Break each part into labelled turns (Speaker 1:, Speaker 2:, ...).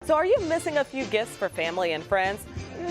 Speaker 1: So are you missing a few gifts for family and friends?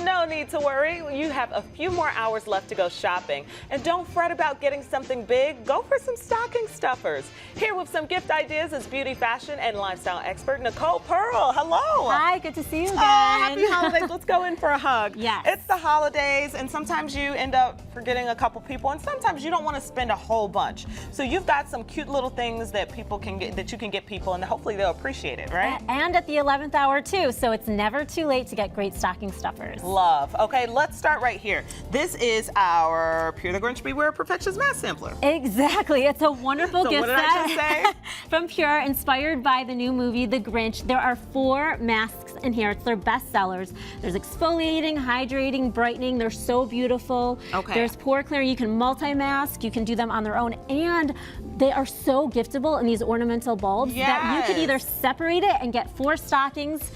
Speaker 1: No need to worry. You have a few more hours left to go shopping. And don't fret about getting something big. Go for some stocking stuffers. Here with some gift ideas is beauty, fashion, and lifestyle expert Nicole Pearl. Hello.
Speaker 2: Hi, good to see you again.
Speaker 1: Oh, happy holidays. Let's go in for a hug.
Speaker 2: Yes.
Speaker 1: It's the holidays, and sometimes you end up forgetting a couple people, and sometimes you don't want to spend a whole bunch. So you've got some cute little things that people can get, that you can get people, and hopefully they'll appreciate it, right?
Speaker 2: And at the 11th hour too, so it's never too late to get great stocking stuffers.
Speaker 1: Love. Okay, let's start right here. This is our Pure the Grinch Beware Perfections mask sampler.
Speaker 2: Exactly. It's a wonderful
Speaker 1: So
Speaker 2: gift
Speaker 1: what did I just say?
Speaker 2: from Pure, inspired by the new movie The Grinch. There are 4 masks in here. It's their best sellers. There's exfoliating, hydrating, brightening. They're so beautiful.
Speaker 1: Okay.
Speaker 2: There's pore clear. You can multi-mask. You can do them on their own, and they are so giftable in these ornamental bulbs that you could either separate it and get 4 stockings,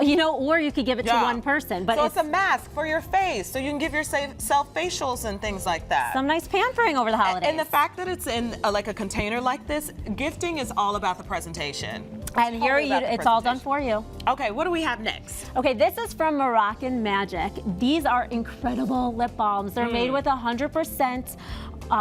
Speaker 2: you know, or you could give it to one person. But
Speaker 1: so it's a mask for your face, so you can give yourself facials and things like that.
Speaker 2: Some nice pampering over the holidays.
Speaker 1: And the fact that it's in like a container like this, gifting is all about the presentation.
Speaker 2: And here it's all done for you.
Speaker 1: Okay, what do we have next?
Speaker 2: Okay, this is from Moroccan Magic. These are incredible lip balms. They're made with 100%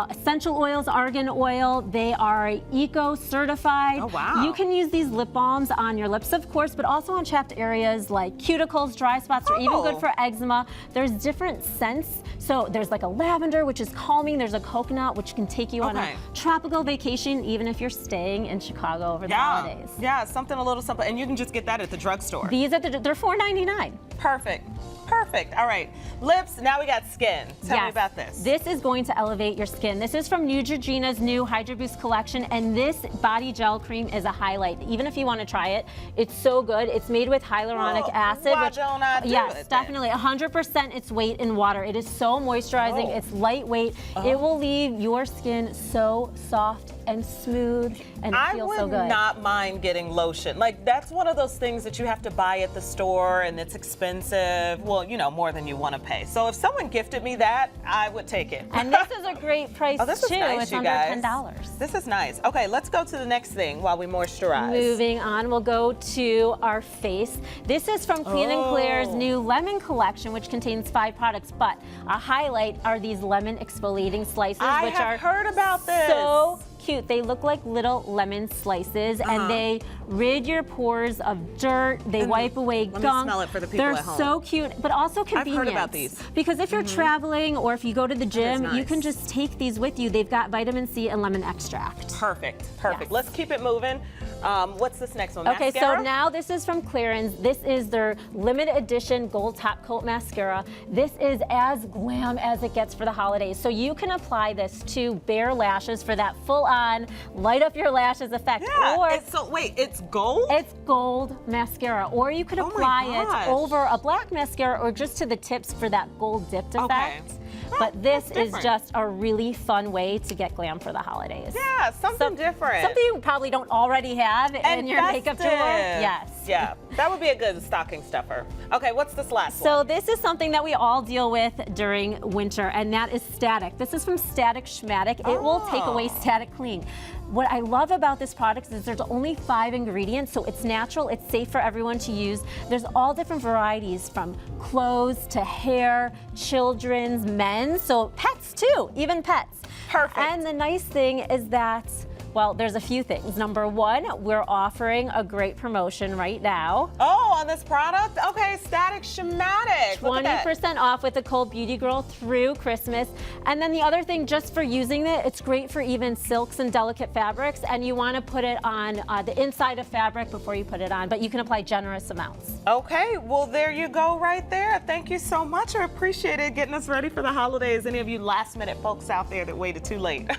Speaker 2: essential oils, argan oil. They are eco-certified.
Speaker 1: Oh, wow.
Speaker 2: You can use these lip balms on your lips, of course, but also on chapped areas like cuticles, dry spots, or even good for eczema. There's different scents. So there's like a lavender, which is calming. There's a coconut, which can take you on a tropical vacation, even if you're staying in Chicago over the holidays.
Speaker 1: Yeah, something a little simple. And you can just get that at the drugstore.
Speaker 2: These are they're $4.99.
Speaker 1: Perfect. Perfect. All right. Lips, now we got skin. Tell me about this.
Speaker 2: This is going to elevate your skin. This is from Neutrogena's new Hydra Boost collection, and this body gel cream is a highlight. Even if you want to try it, it's so good. It's made with hyaluronic acid.
Speaker 1: Why don't I do
Speaker 2: yes, definitely. 100% its weight in water. It is so moisturizing. It's lightweight. It will leave your skin so soft and smooth, and it feels so good.
Speaker 1: I would not mind getting lotion. Like, that's one of those things that you have to buy at the store, and it's expensive. Well, you know, more than you want to pay. So if someone gifted me that, I would take it.
Speaker 2: And this is a great price too.
Speaker 1: This is nice,
Speaker 2: it's
Speaker 1: you
Speaker 2: under
Speaker 1: guys.
Speaker 2: $10.
Speaker 1: This is nice. Okay, let's go to the next thing while we moisturize.
Speaker 2: Moving on, we'll go to our face. This is from Clean and Clear's new lemon collection, which contains 5 products, but a highlight are these lemon exfoliating slices, which are
Speaker 1: heard about this.
Speaker 2: So cute. They look like little lemon slices, and they rid your pores of dirt. They wipe away gunk.
Speaker 1: Let me smell it for the people at home.
Speaker 2: They're so cute, but also convenient.
Speaker 1: I've heard about these.
Speaker 2: Because if you're traveling or if you go to the gym, you can just take these with you. They've got vitamin C and lemon extract.
Speaker 1: Perfect. Perfect.
Speaker 2: Yes.
Speaker 1: Let's keep it moving. What's this next one?
Speaker 2: Okay,
Speaker 1: mascara?
Speaker 2: so now this is from Clarins. This is their limited edition gold top coat mascara. This is as glam as it gets for the holidays. So you can apply this to bare lashes for that full-on light up your lashes effect.
Speaker 1: Yeah.
Speaker 2: Or
Speaker 1: Wait, it's gold?
Speaker 2: It's gold mascara. Or you could apply it over a black mascara or just to the tips for that gold dipped effect. But this is just a really fun way to get glam for the holidays.
Speaker 1: Yeah, something different.
Speaker 2: Something you probably don't already have in your makeup drawer. Yes.
Speaker 1: Yeah, that would be a good stocking stuffer. Okay, what's this last one?
Speaker 2: So this is something that we all deal with during winter, and that is static. This is from Static Schmatic. It will take away static clean. What I love about this product is there's only 5 ingredients, so it's natural, it's safe for everyone to use. There's all different varieties, from clothes to hair, children's, men's, so pets too, even pets.
Speaker 1: Perfect.
Speaker 2: And the nice thing is that, well, there's a few things. Number 1, we're offering a great promotion right now.
Speaker 1: Oh, on this product? Okay, Static Schmatic.
Speaker 2: 20% off with the Cold Beauty Girl through Christmas. And then the other thing, just for using it, it's great for even silks and delicate fabrics, and you want to put it on the inside of fabric before you put it on, but you can apply generous amounts.
Speaker 1: Okay, well, there you go right there. Thank you so much. I appreciate it, getting us ready for the holidays. Any of you last-minute folks out there that waited too late.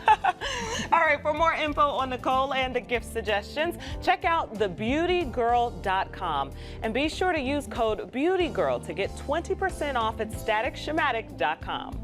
Speaker 1: All right, for more info on Nicole and the gift suggestions, check out thebeautygirl.com, and be sure to use code BEAUTYGIRL to get 20% off at staticschmatic.com.